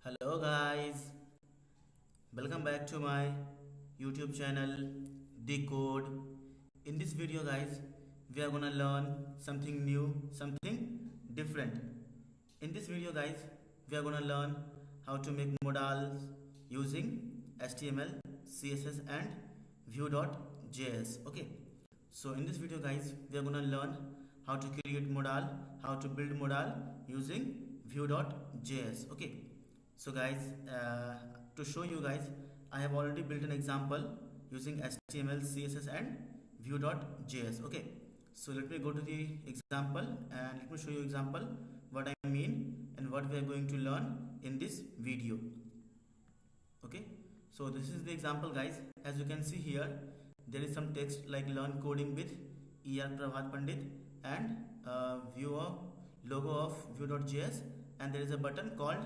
Hello guys, welcome back to my YouTube channel Decode. In this video guys, we are gonna learn something new, something different. In this video guys, we are gonna learn how to make modals using HTML, CSS and Vue.js. Okay, so in this video guys, we are gonna learn how to create modal, how to build modal using Vue.js. Okay, so guys, to show you guys, I have already built an example using HTML, CSS and Vue.js. Okay, so let me go to the example and let me show you example what I mean and what we are going to learn in this video. Okay, so this is the example guys. As you can see here, there is some text like learn coding with ER Prabhat Pandit and view a logo of Vue.js, and there is a button called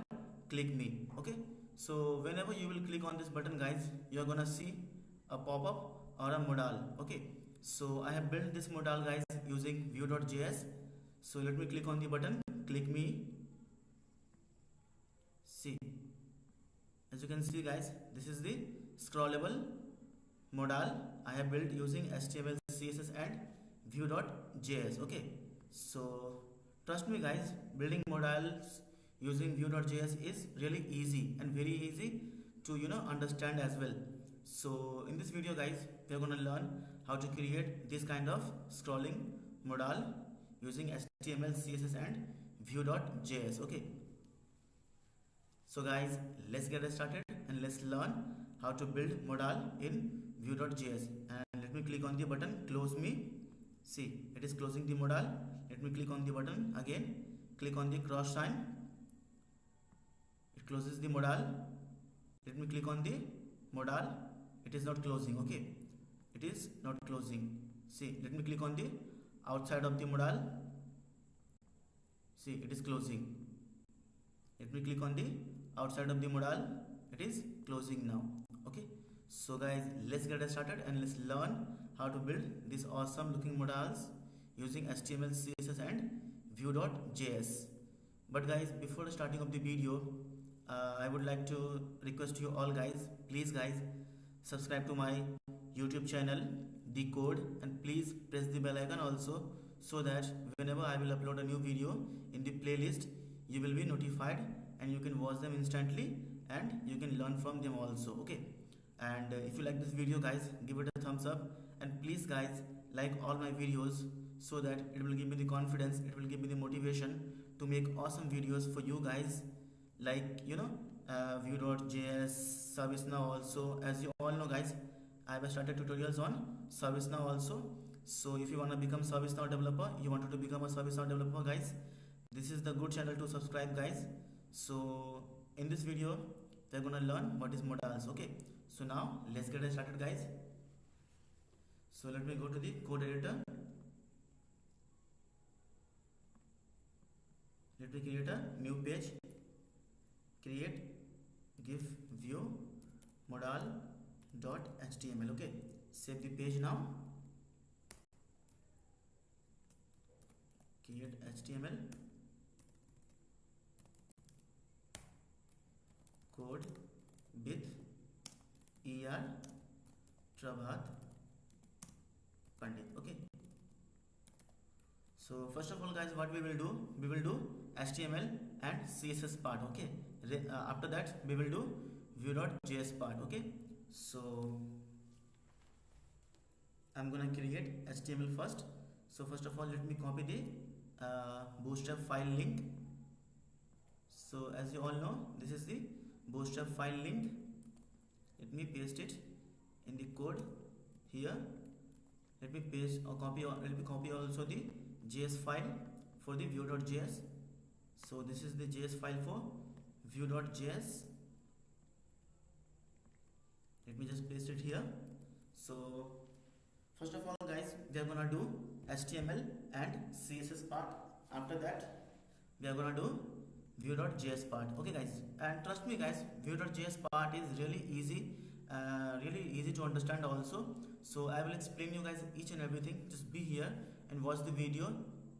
click me. Okay, so whenever you will click on this button guys, you're gonna see a pop-up or a modal. Okay, so I have built this modal guys using Vue.js. So let me click on the button click me. See, as you can see guys, this is the scrollable modal I have built using HTML, CSS and Vue.js. Okay, so trust me guys, building modals using Vue.js is really easy and very easy to understand as well. So in this video guys, we are going to learn how to create this kind of scrolling modal using HTML, CSS and Vue.js. Okay, so guys, let's get started and let's learn how to build modal in Vue.js. And let me click on the button close me. See, it is closing the modal. Let me click on the button again, click on the cross sign, it closes the modal. Let me click on the modal, it is not closing. Okay, it is not closing. See, let me click on the outside of the modal. See, it is closing. Let me click on the outside of the modal, it is closing now. Okay, so guys, let's get started and let's learn how to build these awesome looking modals using HTML, CSS and Vue.js. But guys, before starting of the video, I would like to request you all guys, please guys, subscribe to my YouTube channel Decode and please press the bell icon also, so that whenever I will upload a new video in the playlist, you will be notified and you can watch them instantly and you can learn from them also. Okay, and if you like this video guys, give it a thumbs up and please guys like all my videos, so that it will give me the confidence, it will give me the motivation to make awesome videos for you guys, like Vue.js, ServiceNow also. As you all know guys, I have started tutorials on ServiceNow also. So if you want to become ServiceNow developer, you wanted to become a ServiceNow developer guys, this is the good channel to subscribe guys. So in this video, we're gonna learn what is modals. Okay, so now let's get started guys. So let me go to the code editor. Let me create a new page. Create give view modal.html. Okay, save the page now. Create HTML code with ER Prabhat Pandit. Okay, so first of all guys, what we will do HTML and CSS part. Okay, after that we will do Vue.js part. Okay, so I'm gonna create HTML first. So first of all, let me copy the bootstrap file link. So as you all know, this is the bootstrap file link. Let me paste it in the code here. Let me paste or copy, or let me copy also the JS file for the Vue.js. So this is the JS file for Vue.js. Let me just paste it here. So first of all guys, we are gonna do HTML and CSS part. After that we are gonna do Vue.js part. Okay guys, and trust me guys, Vue.js part is really easy to understand also. So I will explain you guys each and everything. Just be here and watch the video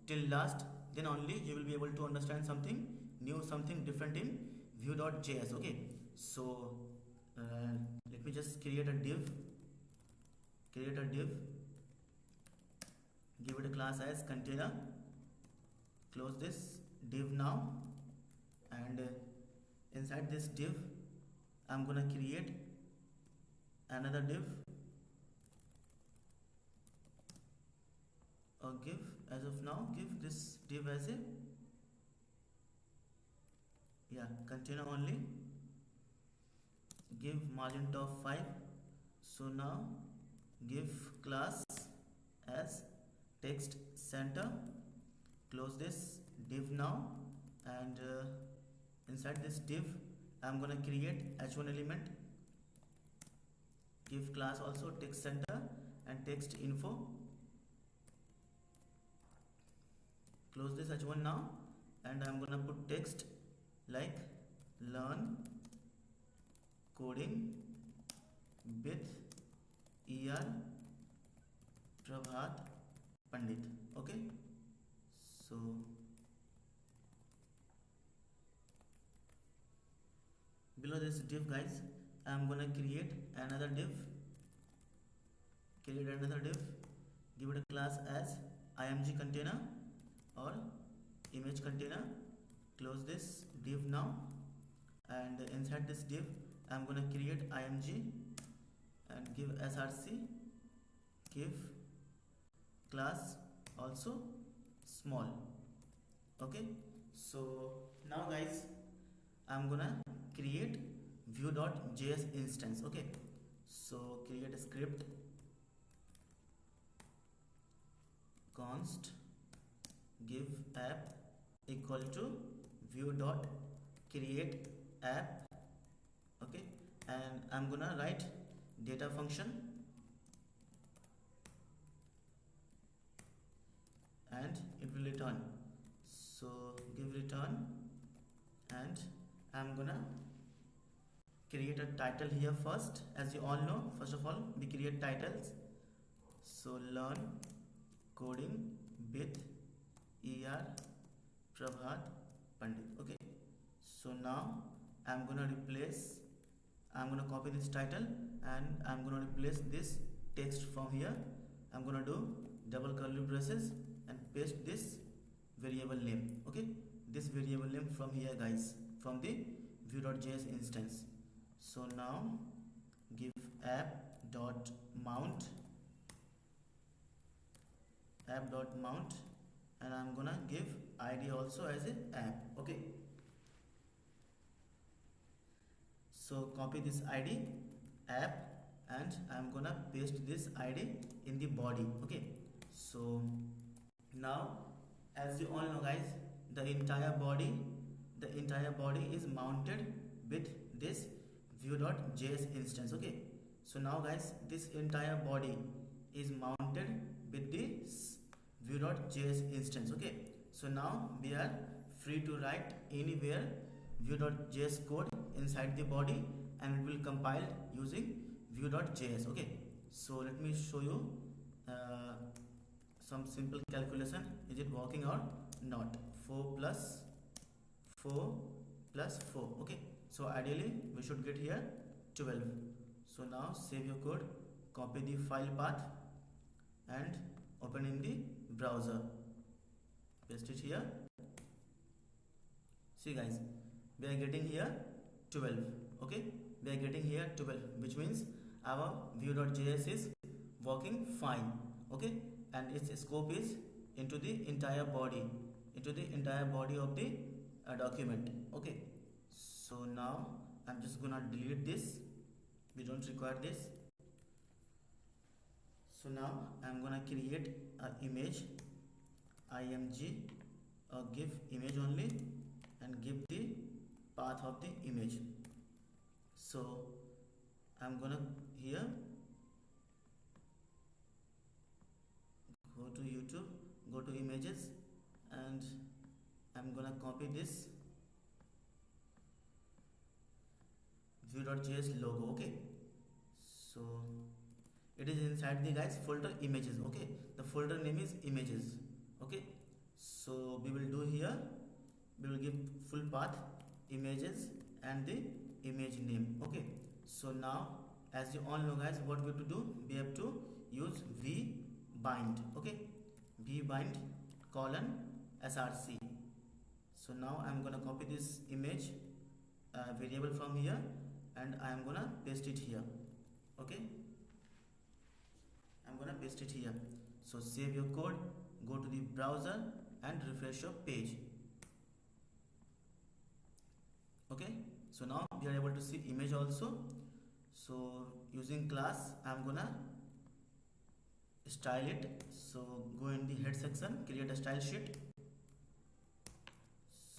till last, then only you will be able to understand something new, something different in view.js. Okay, so let me just create a div, give it a class as container, close this div now, and inside this div I'm gonna create another div, or give, as of now, give this div as a container only, give margin of 5. So now give class as text center, close this div now, and inside this div I'm gonna create h1 element, give class also text center and text info, close this h1 now, and I'm gonna put text like learn coding with ER Prabhat Pandit. Okay, so below this div, guys, I'm gonna create another div, give it a class as img container or image container, close this div now, and inside this div I'm gonna create img and give src, give class also small. Okay, so now guys I'm gonna create view.js instance. Okay, so create a script, const give app equal to view.create app. Okay, and I'm gonna write data function and it will return. So give return, and I'm gonna create a title here first. As you all know, first of all we create titles. So learn coding with ER Prabhat Pandit. Okay, so now I'm gonna copy this title and I'm gonna replace this text from here. I'm gonna do double curly braces and paste this variable name. Okay, this variable name from here, guys, from the view.js instance. So now give app.mount, and I'm gonna give id also as a app. Okay, so copy this id app and I'm gonna paste this id in the body. Okay, so now as you all know, guys, the entire body is mounted with this view.js instance. Okay, so now guys this entire body is mounted with this view.js instance. Okay, so now we are free to write anywhere view.js code inside the body and it will compile using view.js. Okay, so let me show you some simple calculation. Is it working or not? 4 plus 4 plus 4. Okay, so ideally we should get here 12. So now save your code, copy the file path and open in the browser, paste it here. See guys, we are getting here 12. Okay, we are getting here 12, which means our view.js is working fine. Okay, and its scope is into the entire body of the document. Okay, so now I'm just gonna delete this, we don't require this. So now I'm gonna create an image, img, give image only and give the path of the image. So I'm gonna here go to YouTube, go to images, and I'm gonna copy this view.js logo. Okay, so it is inside the guys folder images. Okay, the folder name is images. Okay, so we will do here, we will give full path images and the image name. Okay, so now as you all know guys, what we have to do, we have to use vbind. Okay, vbind colon src. So now I'm gonna copy this image variable from here and I'm gonna paste it here. Okay, I'm gonna paste it here. So save your code, go to the browser and refresh your page. Okay, so now we are able to see image also. So using class I'm gonna style it. So go in the head section, create a style sheet.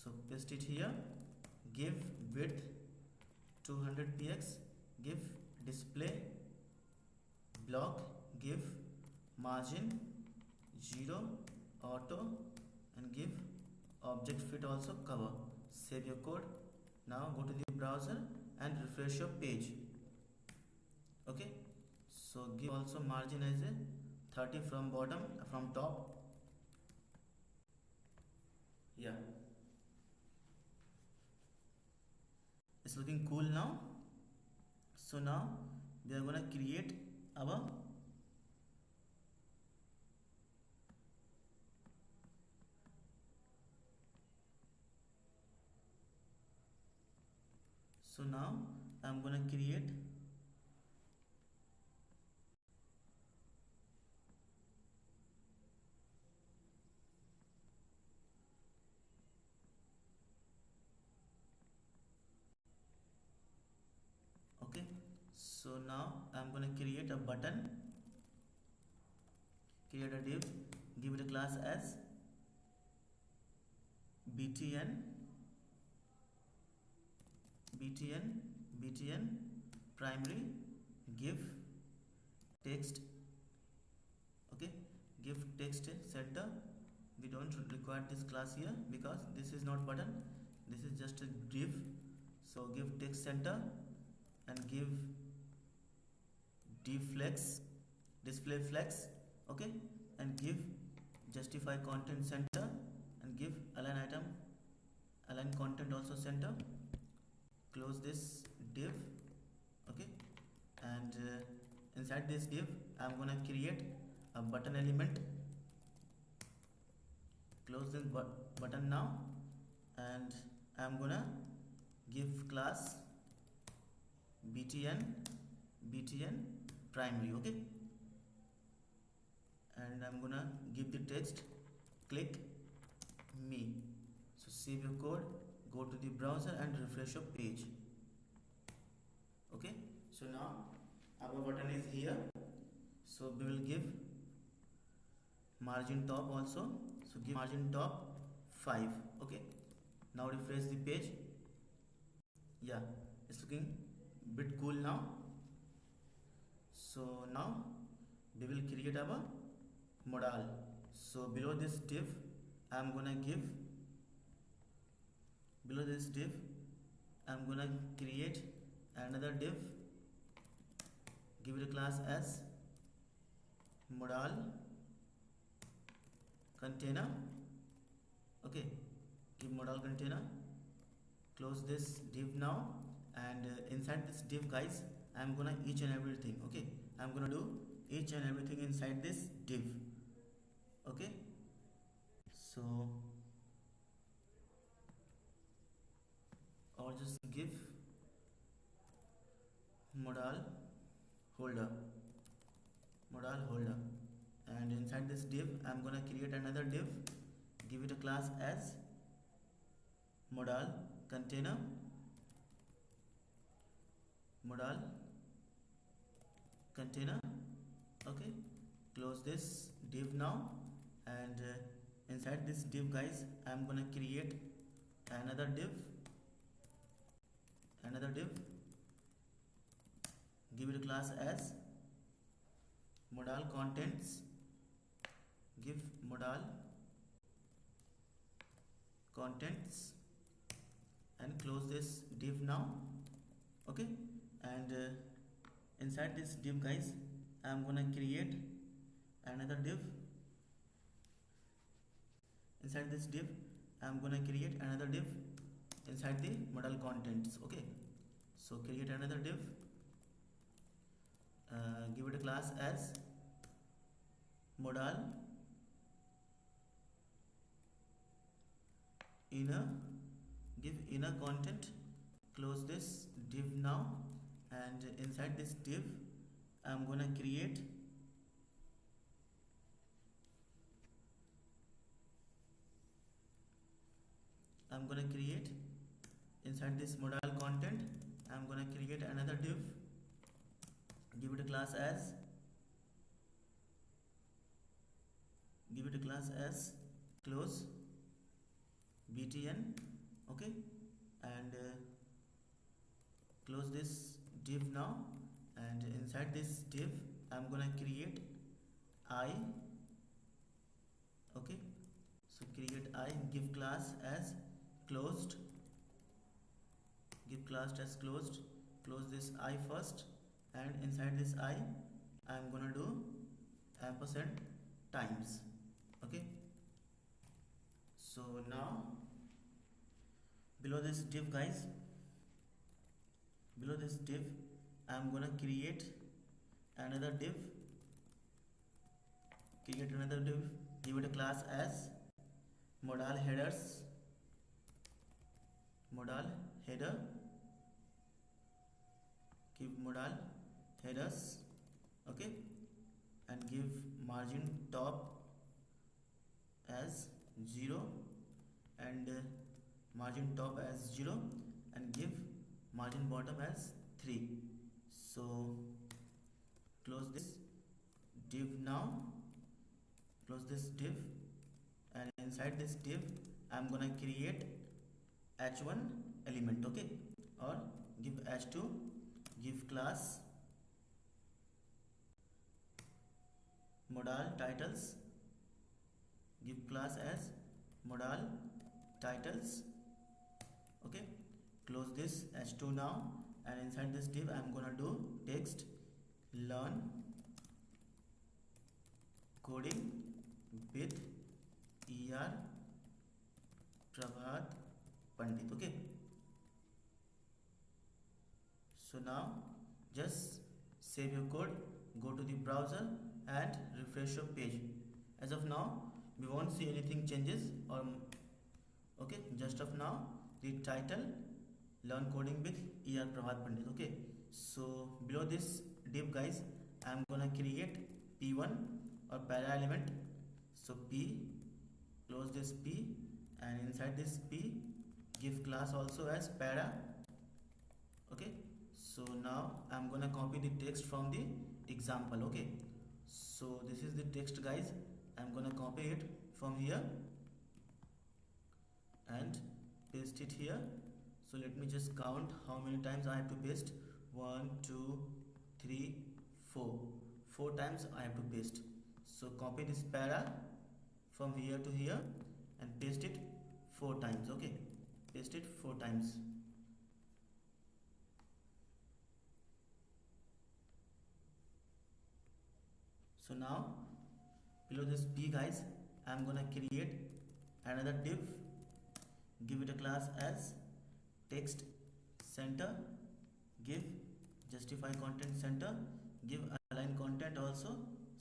So paste it here, give width 200 px, give display block, give margin 0 auto, and give object fit also cover. Save your code. Now go to the browser and refresh your page. Okay, so give also margin as a 30 from bottom, from top. Yeah, it's looking cool now. So now we are gonna create our so now I'm gonna create okay, so now I'm gonna create a button, create a div, give it a class as btn primary, give text. Okay, give text center. We don't require this class here because this is not button, this is just a div. So give text center and give display flex. Okay, and give justify content center and give align content also center. Close this div. Okay, and inside this div I'm gonna create a button element. Close this button now, and I'm gonna give class btn primary. Okay, and I'm gonna give the text click me. So save your code, go to the browser and refresh your page. Okay, so now our button is here. So we will give margin top also. So give margin top 5. Okay, now refresh the page. Yeah, it's looking bit cool now. So now we will create our modal. So below this div I'm gonna give, below this div I'm gonna create another div, give it a class as modal container. Okay, give modal container. Close this div now, and inside this div guys I'm gonna each and everything. Okay, I'm gonna do each and everything inside this div. Okay, so or just give modal holder, and inside this div I'm gonna create another div, give it a class as modal container, okay, close this div now, and inside this div guys I'm gonna create another div, give it a class as modal contents, give modal contents, and close this div now. Okay, and inside this div guys I'm gonna create another div, inside this div I'm gonna create another div, inside the modal contents. Okay, so create another div, give it a class as modal inner, give inner content, close this div now, and inside this div I'm gonna create inside this modal content I'm gonna create another div, give it a class as close btn. Okay, and close this div now, and inside this div I'm gonna create I. Okay, so create I, give class as closed, close this I first, and inside this I I'm gonna do ampersand times. Okay, so now below this div guys, below this div I'm gonna create another div, give it a class as modal header, give modal headers. Okay, and give margin top as 0 and margin top as 0, and give margin bottom as 3. So close this div now, close this div, and inside this div I'm gonna create h1 element. Okay, or give h2, give class modal titles, give class as modal titles. Okay, close this h2 now, and inside this div I'm gonna do text learn coding with ER Prabhat Pandit. Okay, so now just save your code, go to the browser and refresh your page. As of now we won't see anything changes, or okay, just of now the title learn coding with ER Prabhat Pandit. Okay, so below this div guys I'm gonna create p1 or para element. So p, close this p, and inside this p give class also as para. Okay, so now I'm gonna copy the text from the example. Okay, so this is the text guys, I'm gonna copy it from here and paste it here. So let me just count how many times I have to paste. 1 2 3 4 times I have to paste. So copy this para from here to here and paste it 4 times. Okay, paste it 4 times. So now below this p guys I'm gonna create another div, give it a class as text center, give justify content center, give align content also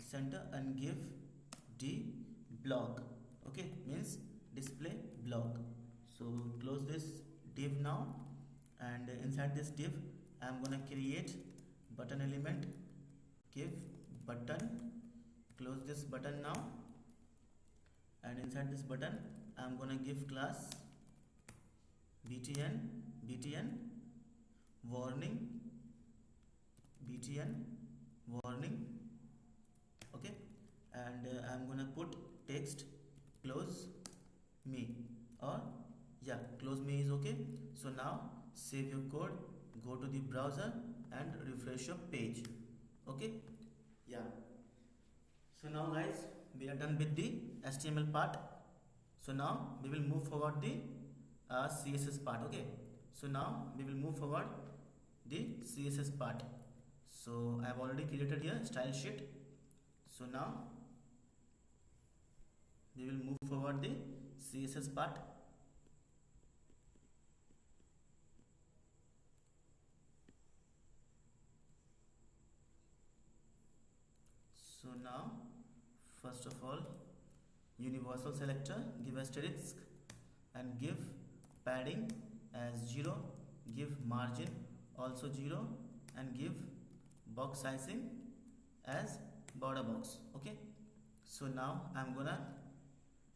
center, and give d block. Okay, means display block. So close this div now, and inside this div I'm gonna create button element, give button, close this button now, and inside this button I'm gonna give class btn warning, okay, and I'm gonna put text close me, or yeah, close me is okay. So now save your code, go to the browser and refresh your page. Okay, yeah. So now guys we are done with the HTML part. So now we will move forward the CSS part. Okay, so now we will move forward the CSS part. So I have already created here style sheet. So now we will move forward the CSS part. now first of all, universal selector, give asterisk and give padding as 0, give margin also 0, and give box sizing as border box. Okay, so now I'm gonna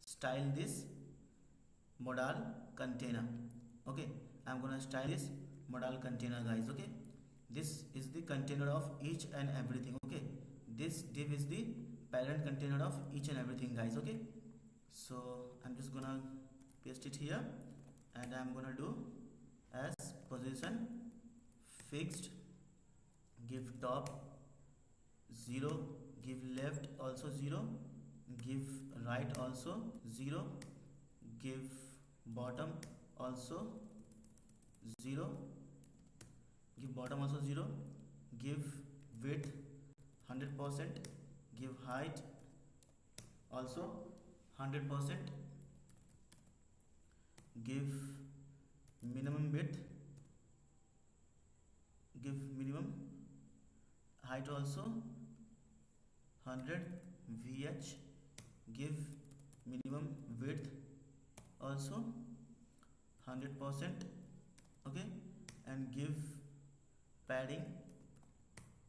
style this modal container. Okay, I'm gonna style this modal container, guys. Okay, this is the container of each and everything. Okay, this div is the parent container of each and everything, guys. Okay, so I'm just gonna paste it here, and I'm gonna do as position fixed, give top 0, give left also 0, give right also 0, give bottom also 0, give bottom also 0, give width 100%, give height also 100%, give minimum width, give minimum height also 100 VH, give minimum width also 100%. Okay, and give padding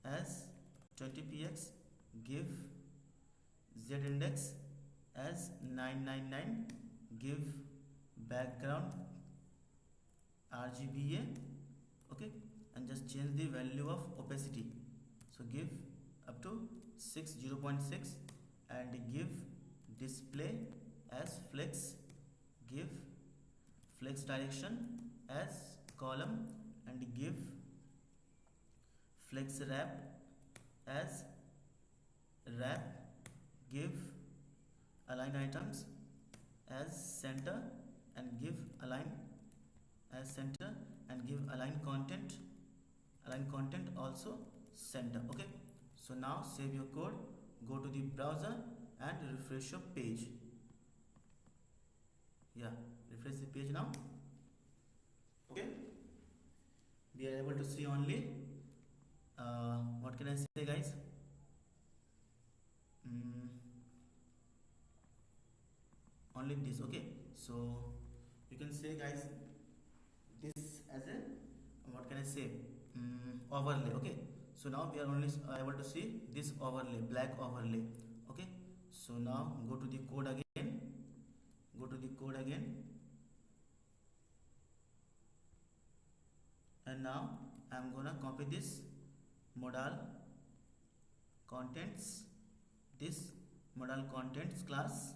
as 20px, give z index as 999, give background RGBA. Okay, and just change the value of opacity, so give up to 0.6, and give display as flex, give flex direction as column, and give flex wrap as wrap, give align items as center, and give align as center, and give align content also center. Okay, so now save your code, go to the browser and refresh your page. Yeah, refresh the page now. Okay, we are able to see only what can I say, guys? Only this. Okay, so you can say, guys, this as a, what can I say, overlay. Okay, so now we are only able to see this overlay, black overlay. Okay, so now go to the code again, and now I'm gonna copy this modal contents, this modal contents class,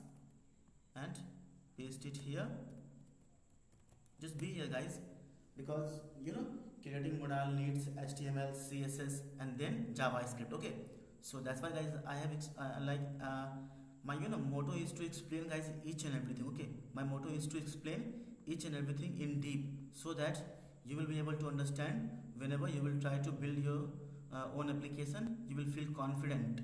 and paste it here. Just be here, guys, because creating modal needs HTML, CSS, and then JavaScript. Okay, so that's why, guys, I have my motto is to explain, guys, each and everything. Okay, my motto is to explain each and everything in deep, so that you will be able to understand whenever you will try to build your own application. You will feel confident.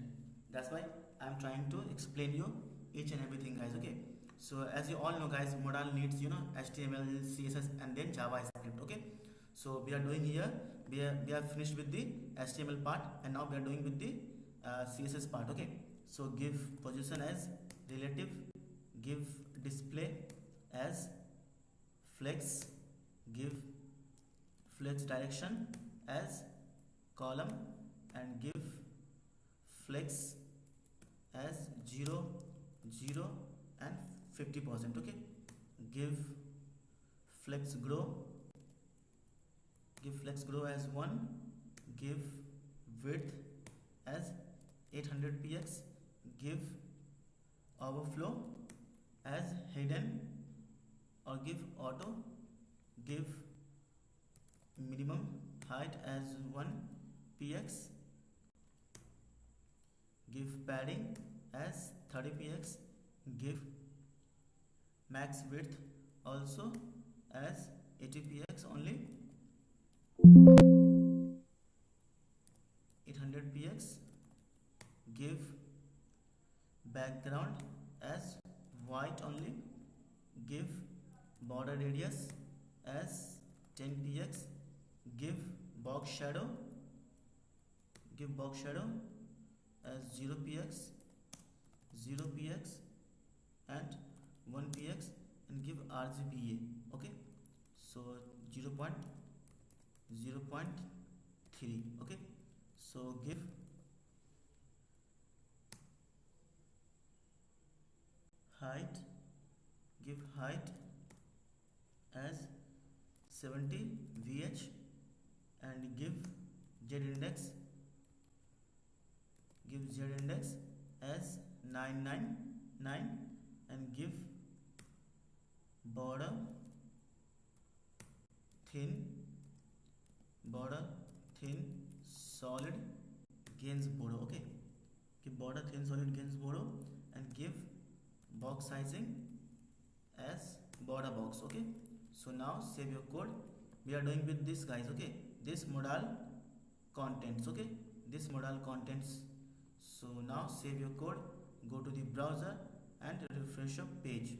That's why I'm trying to explain you each and everything, guys. Okay, so as you all know, guys, modal needs HTML, CSS, and then JavaScript. Okay, so we are doing here, we are finished with the HTML part, and now we are doing with the CSS part. Okay, so give position as relative, give display as flex, give flex direction as column, and give flex as 0, 0, and 50%. Okay, give flex grow as 1, give width as 800px, give overflow as hidden or give auto, give minimum height as 1px, give padding as 30px, give max width also as 80px only, 800px, give background as white only, give border radius as 10px, give box shadow as 0px, 0px and 1px and give RGBA. Okay, so 0.3. Okay, so give height, give height as 70 VH and give Z index, as 999 and give border thin, solid Gainsborough. Okay, give border thin solid Gainsborough and give box sizing as border box. Okay, so now save your code. We are doing with this, guys. Okay, this modal contents. Okay, this modal contents. So now save your code, go to the browser and refresh your page.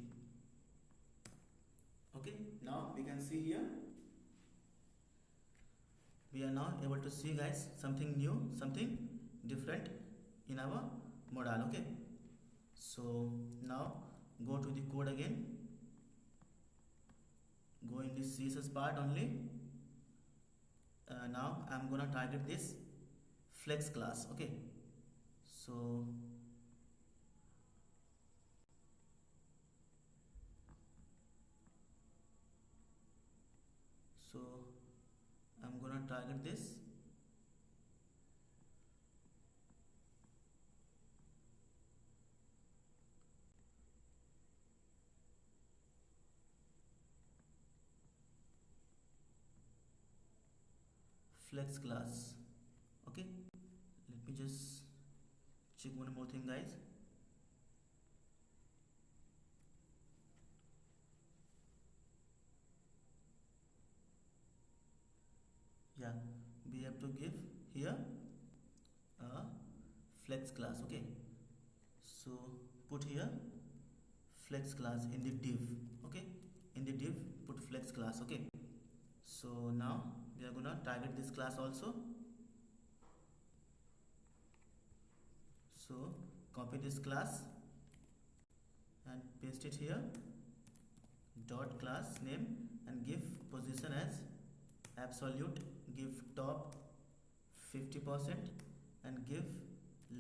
Okay, now we can see here, we are now able to see, guys, something new, something different in our modal. Okay, so now go to the code again, go in the CSS part only. Now I'm gonna target this flex class. Okay, so I'm gonna target this flex class. Okay, let me just check one more thing, guys. Yeah, we have to give here a flex class. Okay, so put here flex class in the div. Okay, in the div put flex class. Okay, so now we are gonna target this class also. So copy this class and paste it here, dot class name, and give position as absolute, give top 50% and give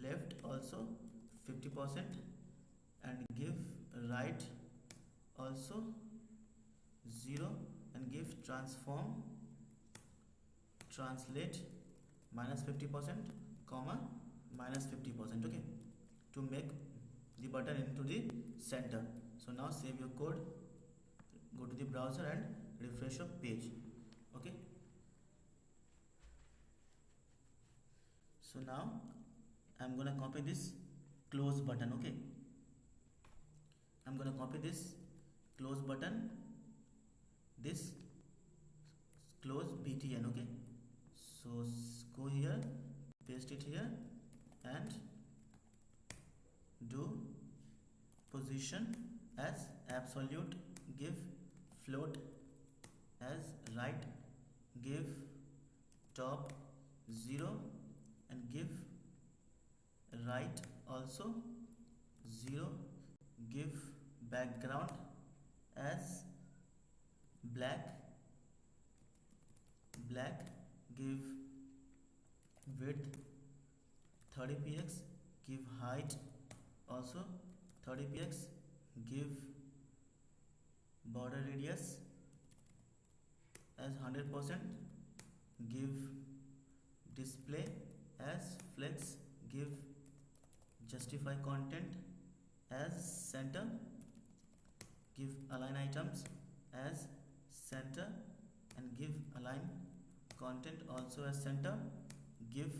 left also 50% and give right also 0 and give transform translate -50% comma -50%. Okay, to make the button into the center. So now save your code, go to the browser and refresh your page. Okay, so now I'm gonna copy this close button. Okay, I'm gonna copy this close button, this close btn. Okay, so go here, paste it here and do position as absolute, give float as right, give top 0 and give right also 0, give background as black, give width 30px, give height also 30px, give border radius as 100%, give display as flex, give justify content as center, give align items as center and give align content also as center, give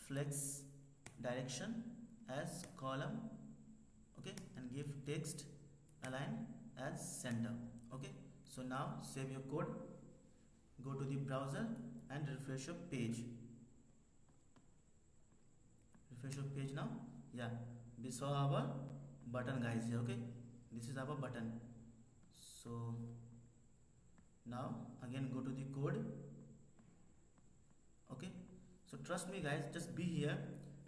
flex direction as column. Okay, and give text align as center. Okay, so now save your code, go to the browser and refresh your page. Now, yeah, we saw our button, guys, here. Okay, this is our button. So now again go to the code. Okay, so trust me, guys, just be here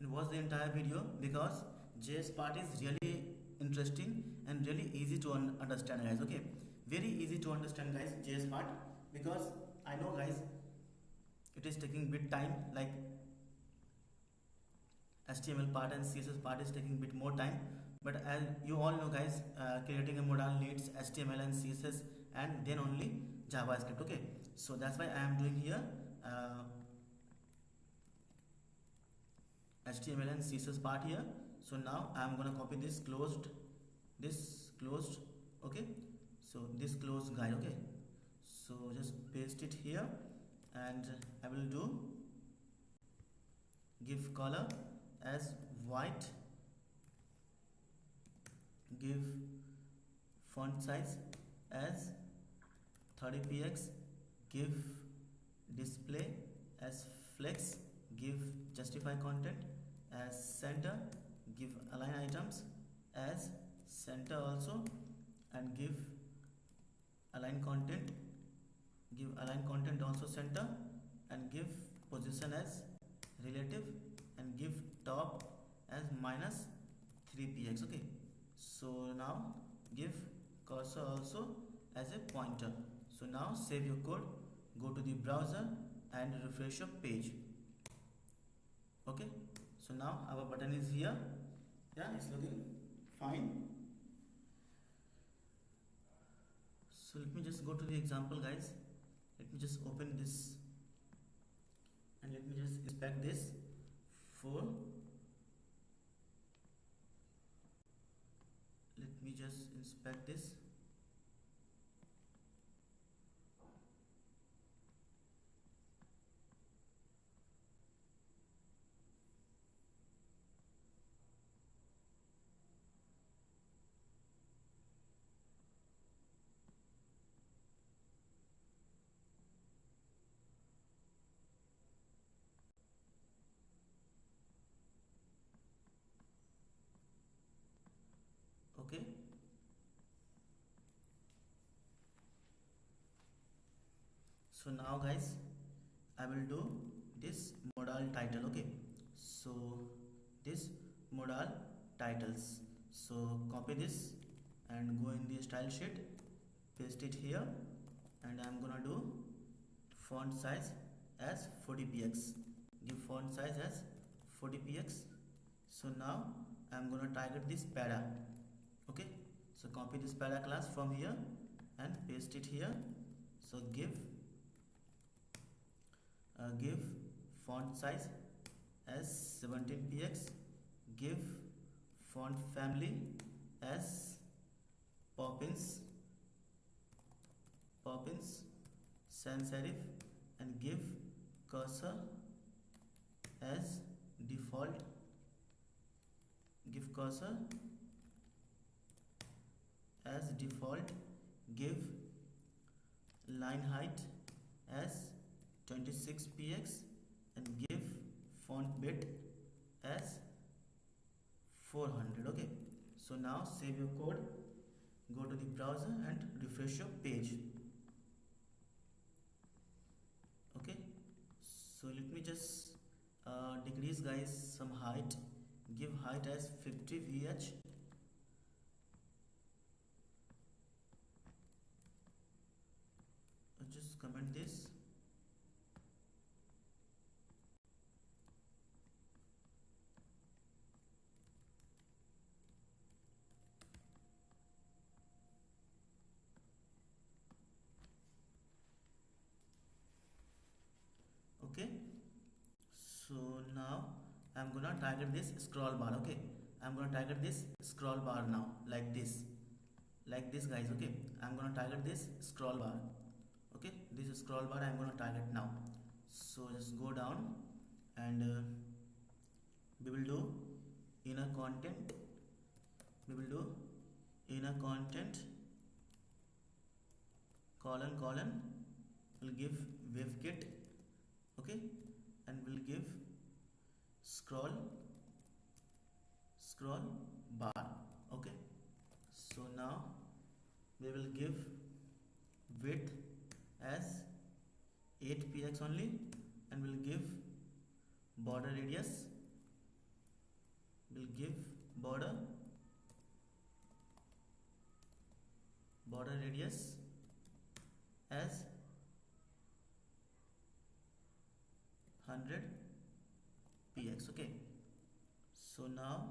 and watch the entire video, because JS part is really interesting and really easy to understand, guys. Okay, very easy to understand, guys, JS part, because I know, guys, it is taking bit time, like HTML part and CSS part is taking bit more time, but as you all know, guys, creating a modal needs HTML and CSS and then only JavaScript. Okay, so that's why I am doing here HTML and CSS part here. So now I am gonna copy this closed, okay, so this closed guy. Okay, so just paste it here, and I will do give color as white, give font size as 30px, give display as flex, give justify content as center, give align items as center also, and give align content also center, and give position as relative, and give top as -3px. Okay, so now give cursor also as a pointer. So now save your code, go to the browser and refresh your page. Okay, so now our button is here. Yeah, it's looking fine. So let me just go to the example, guys. Let me just open this and let me just inspect this for, let me just inspect this. Okay, so now, guys, I will do this modal title. Okay, so this modal titles, so copy this and go in the style sheet, paste it here, and I'm gonna do font size as 40px, give font size as 40px. So now I'm gonna target this para. Okay, so copy this para class from here and paste it here. So give font size as 17px, give font family as Poppins sans serif, and give cursor as default, give cursor as default, give line height as 26px, and give font bit as 400. Okay, so now save your code, go to the browser and refresh your page. Okay, so let me just decrease, guys, some height, give height as 50vh, just comment this. Okay, so now I'm gonna target this scroll bar. Okay, I'm gonna target this scroll bar now, like this, guys. Okay, I'm gonna target this scroll bar. Okay, this scroll bar I'm gonna target now. So just go down and we will do inner content, colon, will give WebKit. Okay, and we'll give scroll bar. Okay, so now we will give width as 8px only, and we'll give border radius border radius as 100 px. Okay, so now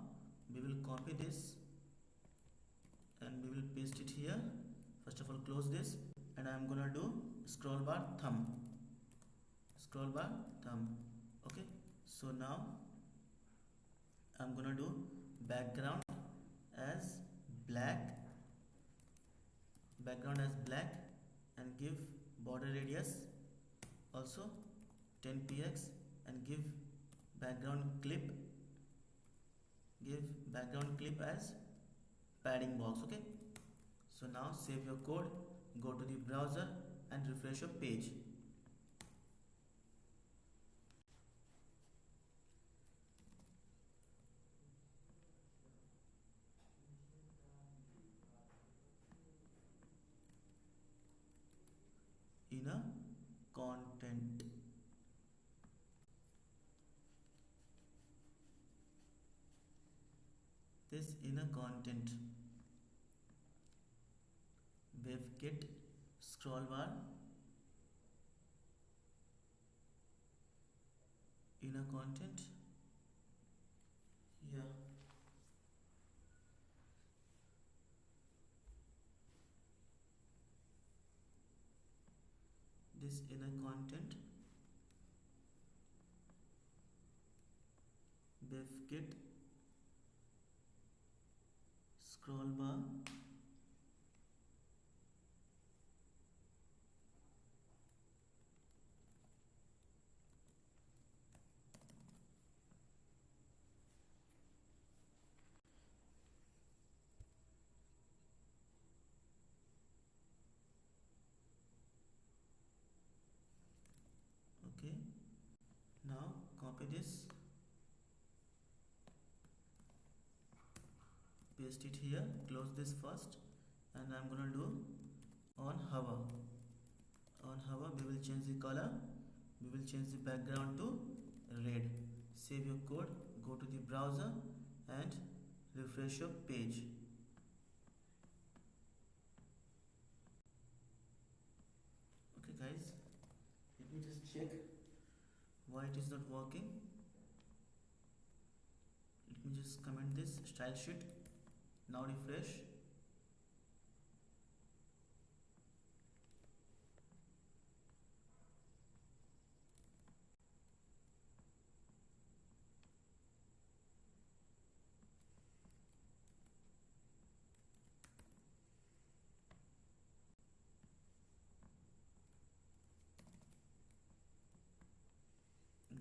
we will copy this and we will paste it here. First of all, close this, and I am gonna do scroll bar thumb. Okay, so now I'm gonna do background as black and give border radius also 10 px and give background clip as padding box. Okay, so now save your code, go to the browser and refresh your page. Inner content, this inner content, WebKit scroll bar, inner content, yeah, this inner content, WebKit scroll bar, okay. Now copy this, paste it here, close this first, and I'm gonna do on hover. On hover we will change the color, we will change the background to red. Save your code, go to the browser and refresh your page. Okay guys, let me just check why it is not working. Let me just comment this style sheet. Now refresh.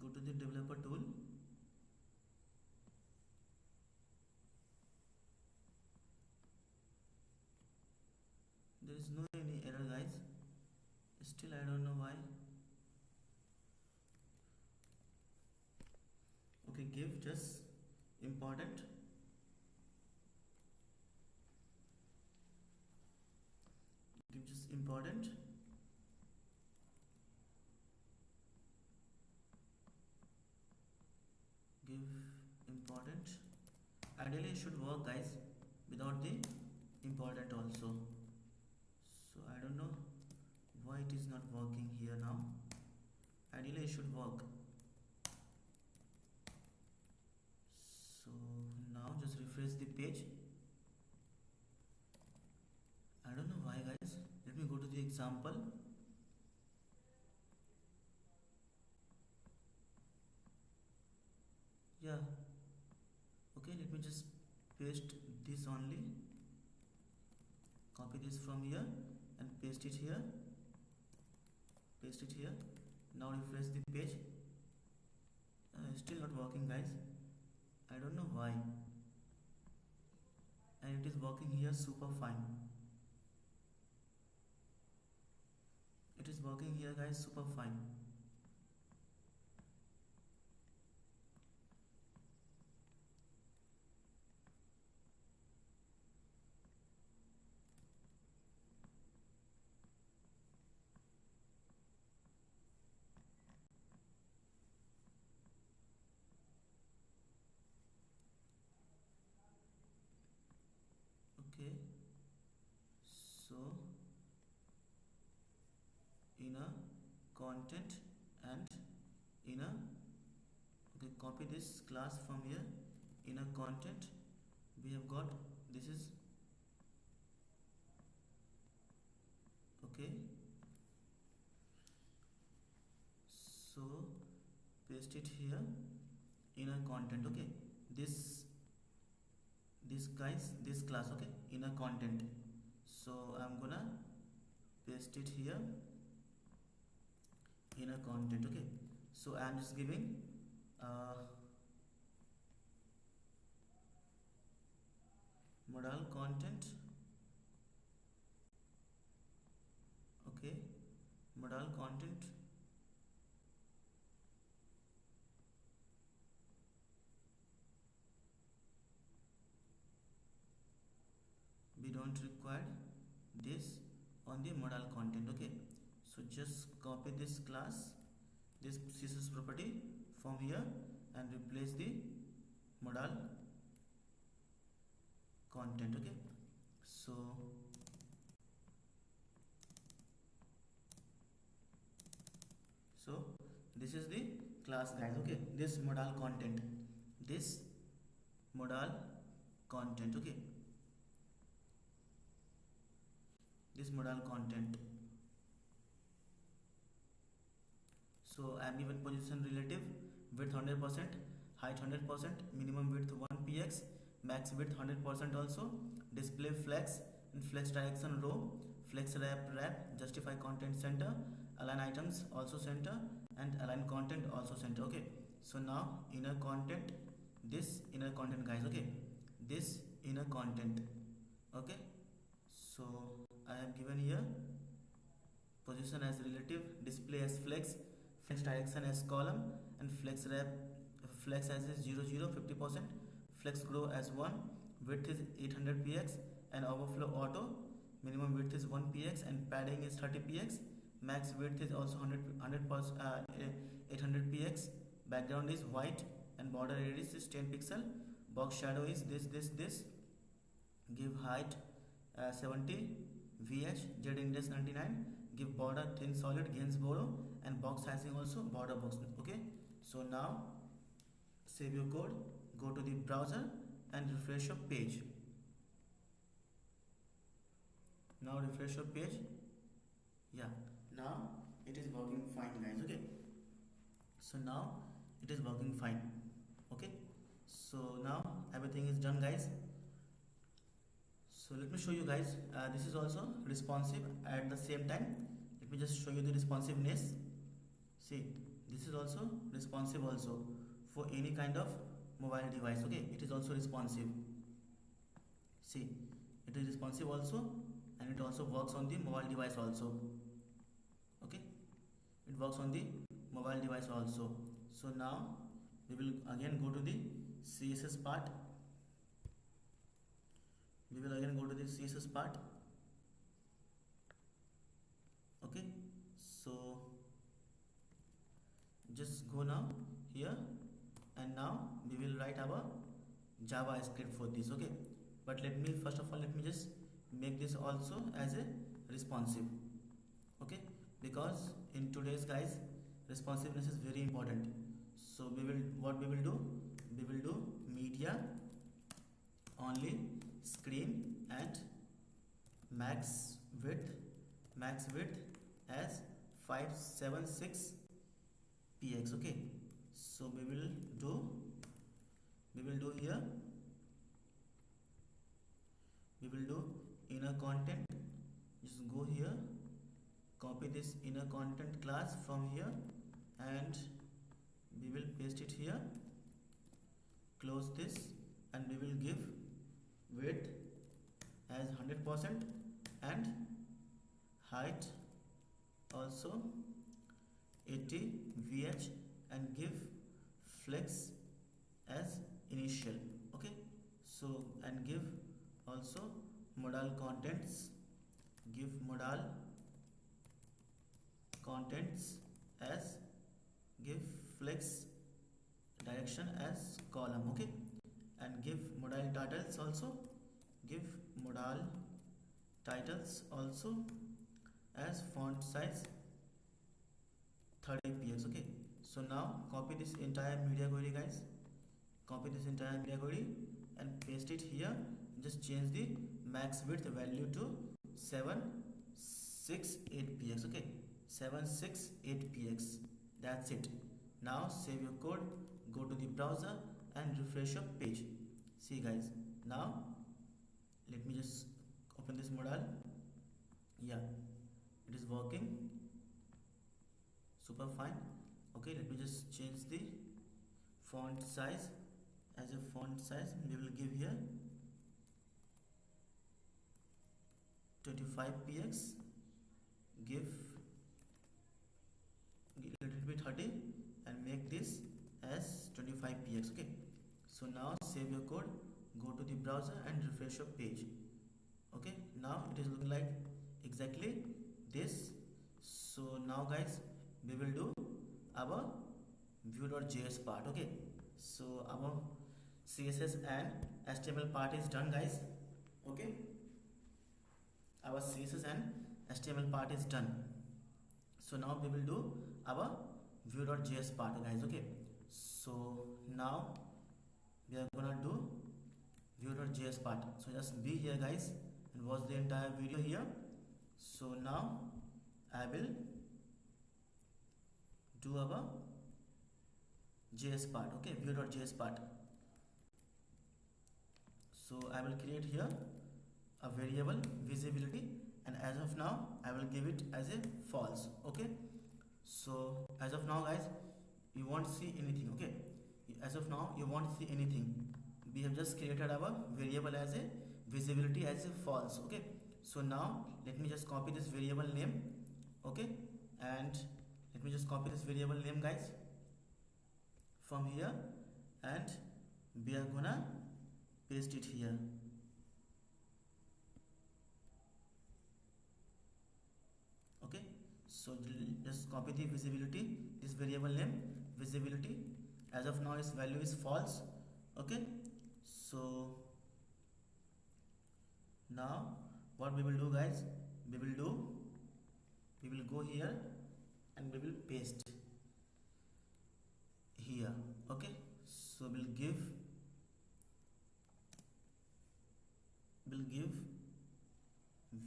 Go to the developer tool. There is no any error guys, still I don't know why. Okay, give just important, give just important, give important. Ideally it should work guys without the important also, so I don't know why it is not working here now. Ideally it should work. So now just refresh the page. I don't know why guys. Let me go to the example. Yeah, okay, let me just paste this only, copy this from here and paste it here, now refresh the page. Still not working guys, I don't know why, and it is working here super fine. It is working here guys super fine. this class from here. Inner content we have got, this is okay. So paste it here, inner content. Okay, this guys, this class, okay, inner content. So I'm gonna paste it here, inner content. Okay, so I'm just giving modal content. Okay, modal content. We don't require this on the modal content. Okay, so just copy this class, this CSS property from here and replace the modal content. Okay, so this is the class, guys. Okay, this modal content, this modal content. Okay, this modal content. So I am given position relative, width 100%, height 100%, minimum width 1px, max width 100% also, display flex and flex direction row, flex wrap, justify content center, align items also center, and align content also center. Okay, so now inner content, this inner content, guys. Okay, this inner content. Okay, so I have given here position as relative, display as flex, flex direction as column, and flex wrap, flex as is 0 0 50%, flex grow as 1, width is 800px, and overflow auto, minimum width is 1px and padding is 30px, max width is also 800px, background is white and border radius is 10 pixel, box shadow is this, give height 70, vh, z index 99, give border thin solid, gains borrow, and box sizing also border box. Okay, so now save your code, go to the browser and refresh your page. Now refresh your page. Yeah, now it is working fine, guys. Okay, so now it is working fine. Okay, so now everything is done, guys. So let me show you, guys, this is also responsive at the same time. Let me just show you the responsiveness. See, this is also responsive also for any kind of mobile device. Okay, it is also responsive. See, it is responsive also, and it also works on the mobile device also. Okay, it works on the mobile device also. So now we will again go to the CSS part. We will again go to the CSS part. Okay, so just go now here, and now we will write our JavaScript for this. Okay, but let me first of all, let me just make this also as a responsive. Okay, because in today's, guys, responsiveness is very important. So we will, what we will do, we will do media only screen and max width as 576 px. Okay, so we will do here, we will do inner content. Just go here, copy this inner content class from here, and we will paste it here, close this, and we will give width as 100% and height also 80 vh, and give flex as initial. Okay, so and give also modal contents, give modal contents as, give flex direction as column. Okay, and give modal titles also, give modal titles also as font size 30 px. Okay, so now copy this entire media query, guys, copy this entire India query and paste it here. Just change the max width value to 768px. Okay, 768px. That's it. Now save your code, go to the browser and refresh your page. See guys, now let me just open this modal. Yeah, it is working super fine. Okay, let me just change the font size. As a font size, we will give here 25px, give little bit 30 and make this as 25px. Okay, so now save your code, go to the browser and refresh your page. Okay, now it is looking like exactly this. So now guys, we will do our view.js part. Okay, so our CSS and HTML part is done guys. Okay, our CSS and HTML part is done. So now we will do our view.js part guys. Okay, so now we are gonna do view.js part. So just be here guys and watch the entire video here. So now I will do our JS part. Okay, view.js part. So I will create here a variable visibility, and as of now I will give it as a false. Okay, so as of now guys, you won't see anything. Okay, as of now you won't see anything. We have just created our variable as a visibility as a false. Okay, so now let me just copy this variable name. Okay, and let me just copy this variable name guys from here, and we are gonna paste it here. Okay, so just copy the visibility, this variable name visibility. As of now its value is false. Okay, so now what we will do guys, we will go here and we will paste here. Okay, so we'll give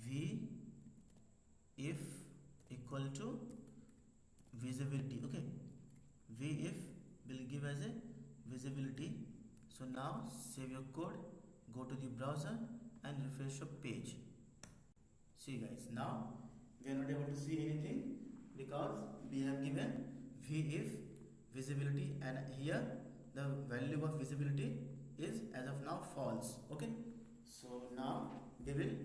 v if equal to visibility. Okay, v if will give as a visibility. So now save your code, go to the browser and refresh your page. See guys, now we are not able to see anything because we have given v if visibility, and here the value of visibility is as of now false. Okay, so now we will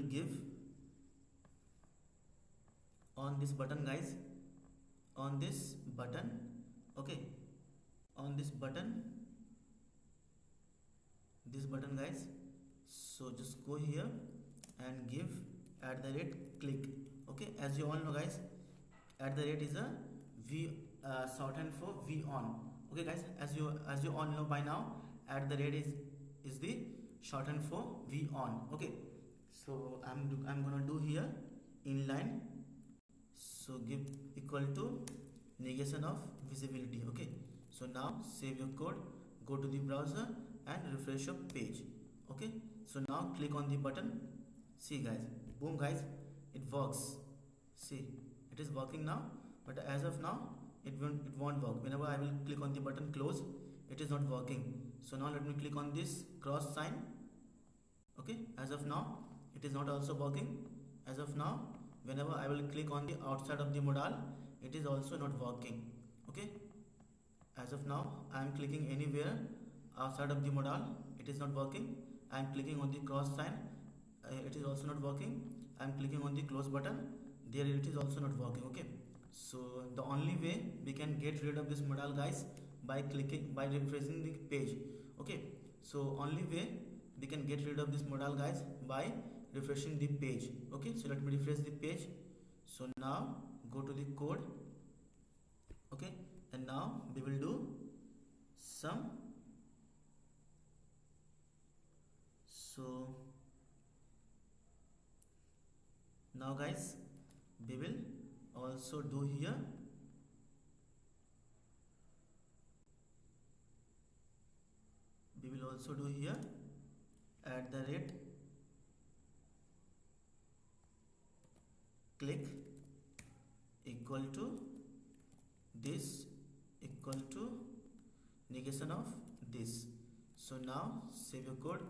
give on this button guys, on this button. Okay, on this button guys, so just go here and give @click. Okay, as you all know guys, @ is a v shorthand for v on. Okay guys, as you all know by now, @ is the shorthand for v on. Okay, so I'm gonna do here inline. So give equal to negation of visibility. Okay, so now save your code, go to the browser and refresh your page. Okay, so now click on the button. See guys, boom guys, it works. See, it is working now, but as of now it won't work. Whenever I will click on the button close, it is not working. So now let me click on this cross sign. Okay, as of now it is not also working. As of now, whenever I will click on the outside of the modal, it is also not working. Okay, as of now I am clicking anywhere outside of the modal, it is not working. I am clicking on the cross sign, it is also not working. I am clicking on the close button, there it is also not working. Okay, so the only way we can get rid of this modal guys, by refreshing the page. Okay, so only way we can get rid of this modal guys, by refreshing the page. Okay, so let me refresh the page. So now go to the code. Okay, and now we will do some. So now guys, we will also do here also do here at the rate click equal to this equal to negation of this. So now save your code,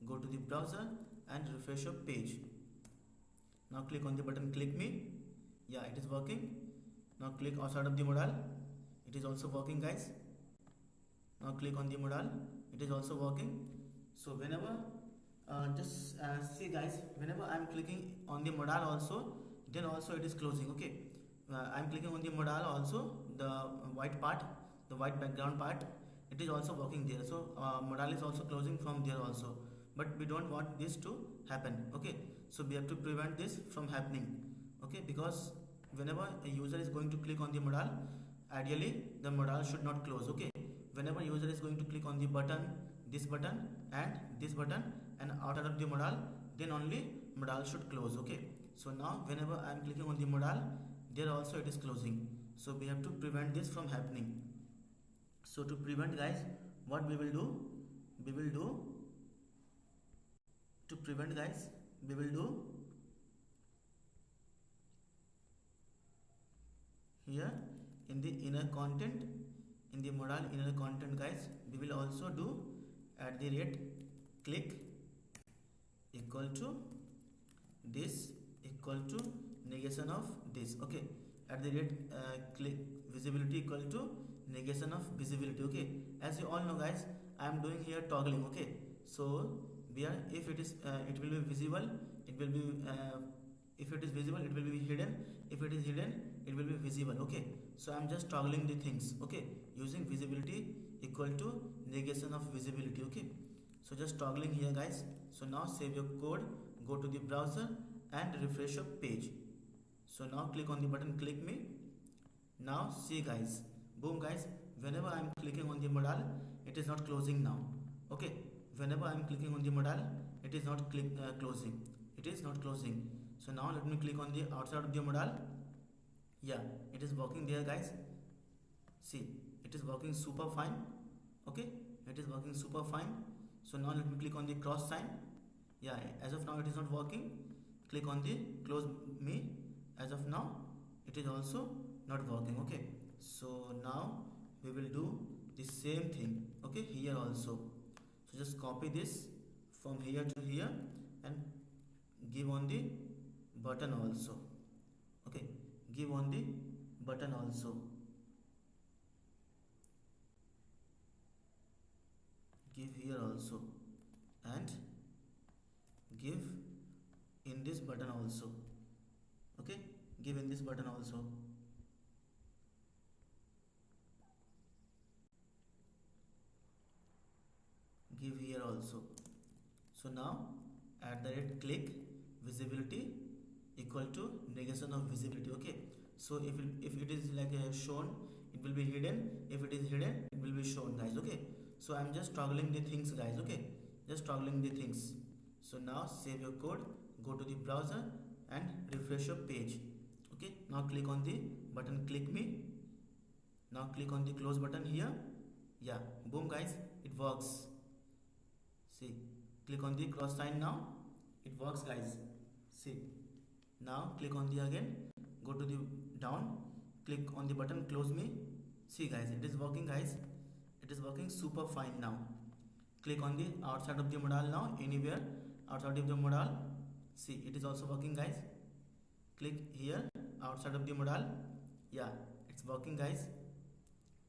go to the browser and refresh your page. Now click on the button click me. Yeah, it is working. Now click outside of the modal. It is also working, guys. Now click on the modal. It is also working. So whenever just see guys, whenever I am clicking on the modal also, then also it is closing. Okay, I am clicking on the modal also, the white part, the white background part, it is also working there. So modal is also closing from there also, but we don't want this to happen. Okay, so we have to prevent this from happening. Okay, because whenever a user is going to click on the modal, ideally the modal should not close. Okay, whenever user is going to click on the button, this button and this button, and outside of the modal, then only modal should close. Okay, so now whenever I am clicking on the modal, there also it is closing. So we have to prevent this from happening. So to prevent, guys, what we will do, to prevent, guys, we will do here in the inner content, in the modal inner content, guys, we will also do at the rate click equal to this equal to negation of this. Okay, at the rate click visibility equal to negation of visibility. Okay, as you all know, guys, I am doing here toggling. Okay, so we are, if it is it will be visible, it will be if it is visible, it will be hidden. If it is hidden, it will be visible. Okay, so I am just toggling the things. Okay, using visibility equal to negation of visibility. Okay, so just toggling here, guys. So now save your code, go to the browser and refresh your page. So now click on the button click me. Now see, guys, boom, guys, whenever I am clicking on the modal, it is not closing now. Okay, whenever I am clicking on the modal, it is not closing, it is not closing. So now let me click on the outside of the modal. Yeah, it is working there, guys. See, it is working super fine. Okay, it is working super fine. So now let me click on the cross sign. Yeah, as of now it is not working. Click on the close me. As of now it is also not working. Okay, so now we will do the same thing. Okay, here also. So just copy this from here to here and give on the button also. Okay, give on the button also. Give here also and give in this button also. Okay, give in this button also. Give here also. So now at the rate click visibility equal to negation of visibility. Okay, so if it is like shown, it will be hidden. If it is hidden, it will be shown, guys. Okay, so I'm just toggling the things, guys. Okay, just toggling the things. So now save your code, go to the browser and refresh your page. Okay, now click on the button click me. Now click on the close button here. Yeah, boom, guys, it works. See, click on the cross sign now, it works, guys. See, now click on the again, go to the down, click on the button close me. See, guys, it is working, guys. It is working super fine now. Click on the outside of the modal now, anywhere outside of the modal. See, it is also working, guys. Click here outside of the modal. Yeah, it's working, guys.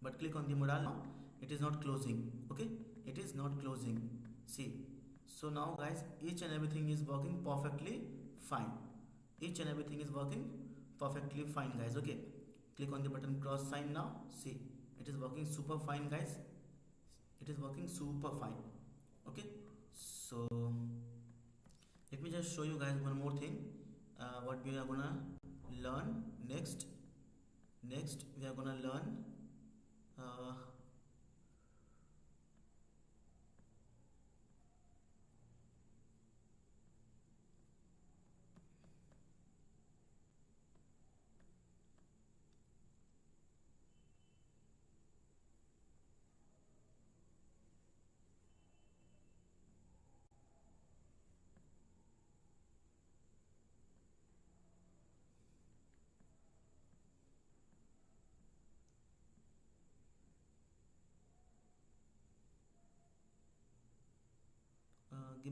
But click on the modal now, it is not closing. Okay, it is not closing. See, so now, guys, each and everything is working perfectly fine. Each and everything is working perfectly fine, guys. Okay, click on the button cross sign now. See, it is working super fine, guys. It is working super fine. Okay, so let me just show you guys one more thing. What we are gonna learn next. Next we are gonna learn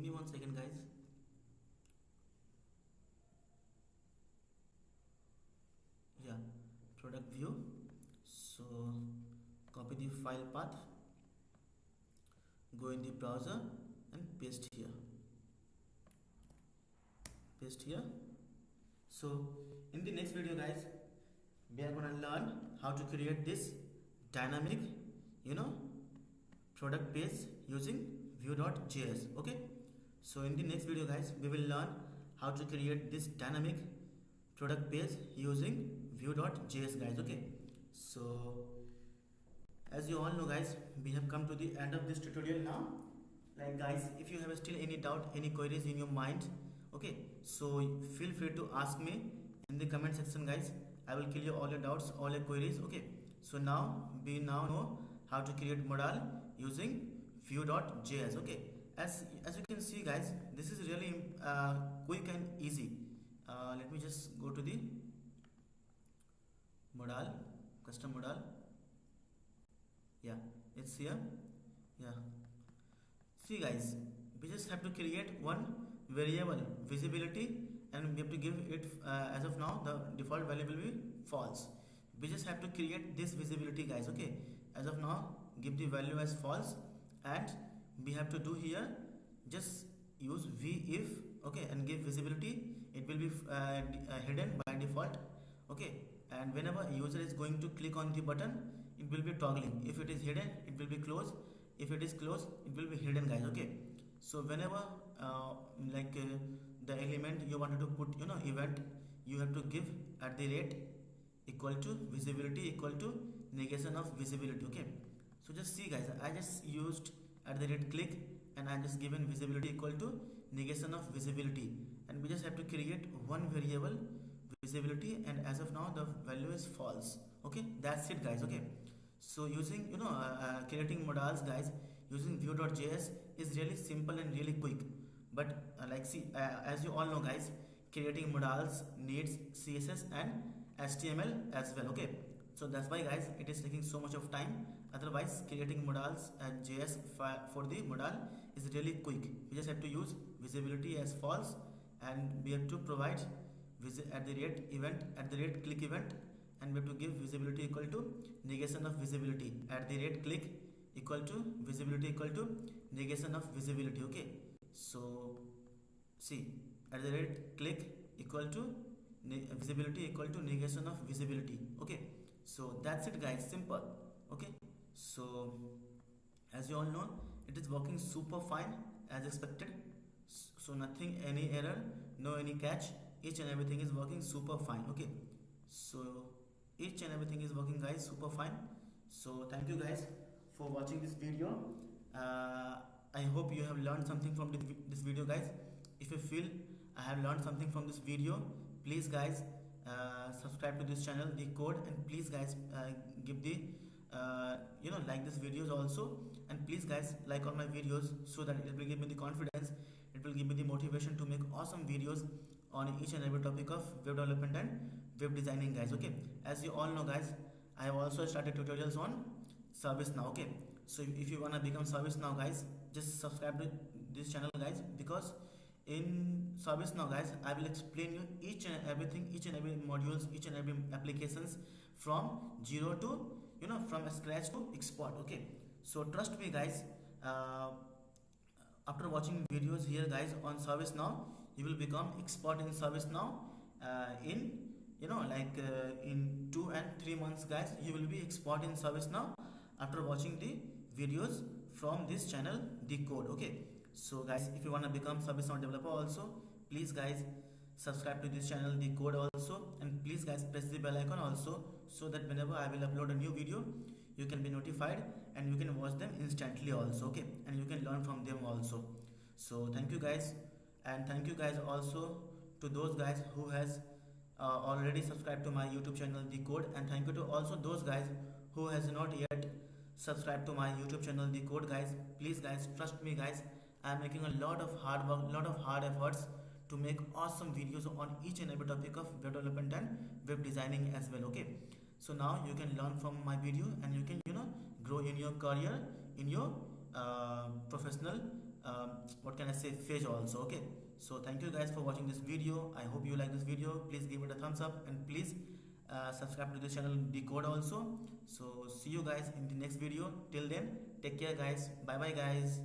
me 1 second, guys. Yeah, product view. So copy the file path, go in the browser and paste here. So in the next video, guys, we are gonna learn how to create this dynamic, product page using Vue.js. Okay, so in the next video, guys, we will learn how to create this dynamic product page using Vue.js, guys. Okay, so as you all know, guys, we have come to the end of this tutorial now. Like, guys, if you have still any doubt, any queries in your mind, okay, so feel free to ask me in the comment section, guys. I will clear all your doubts, all your queries. Okay, so now we know how to create modal using Vue.js. Okay, as you can see, guys, this is really quick and easy. Let me just go to the modal, custom modal. Yeah, it's here. Yeah, see, guys, we just have to create one variable visibility, and we have to give it as of now the default value will be false. We just have to create this visibility, guys. Okay, as of now give the value as false, and we have to do here just use if, okay, and give visibility. It will be hidden by default. Okay, and whenever a user is going to click on the button, it will be toggling. If it is hidden, it will be closed. If it is closed, it will be hidden, guys. Okay, so whenever the element you wanted to put, event, you have to give @ equal to visibility equal to negation of visibility. Okay, so just see, guys, I just used @click, and I just given visibility equal to negation of visibility, and we just have to create one variable visibility, and as of now the value is false. Okay, that's it, guys. Okay, so using creating modals, guys, using Vue.js is really simple and really quick. But as you all know, guys, creating modals needs CSS and HTML as well. Okay, so that's why, guys, it is taking so much of time. Otherwise, creating modals and JS for the modal is really quick. We just have to use visibility as false, and we have to provide @event @click event, and we have to give visibility equal to negation of visibility @click equal to visibility equal to negation of visibility. Okay, so see, @click equal to visibility equal to negation of visibility. Okay, so that's it, guys, simple. Okay, so as you all know, it is working super fine as expected. So nothing, any error, no any catch, each and everything is working super fine. Okay, so each and everything is working, guys, super fine. So thank you, guys, for watching this video. I hope you have learned something from this video, guys. If you feel I have learned something from this video, please, guys, subscribe to this channel, The Code, and please, guys, give the like this videos also, and please, guys, like all my videos, so that it will give me the confidence, it will give me the motivation to make awesome videos on each and every topic of web development and web designing, guys. Okay, as you all know, guys, I have also started tutorials on ServiceNow. Okay, so if you wanna become ServiceNow, guys, just subscribe to this channel, guys, because in ServiceNow, guys, I will explain you each and everything, each and every modules, each and every applications from zero to from scratch to export. Okay, so trust me, guys, after watching videos here, guys, on ServiceNow, you will become expert in ServiceNow in in 2 and 3 months, guys. You will be expert in ServiceNow after watching the videos from this channel, The Code. Okay, so, guys, if you want to become ServiceNow developer also, please, guys, subscribe to this channel, The Code, also, and please, guys, press the bell icon also, so that whenever I will upload a new video, you can be notified and you can watch them instantly also. Okay, and you can learn from them also. So thank you, guys, and thank you, guys, also to those guys who has already subscribed to my YouTube channel, The Code, and thank you to also those guys who has not yet subscribed to my YouTube channel, The Code, guys. Please, guys, trust me, guys, I am making a lot of hard work, lot of hard efforts to make awesome videos on each and every topic of web development and web designing as well. Okay, so now you can learn from my video, and you can grow in your career, in your professional what can I say, fish also. Okay, so thank you guys for watching this video. I hope you like this video. Please give it a thumbs up and please subscribe to this channel Decode also. So see you guys in the next video. Till then, take care guys. Bye bye guys.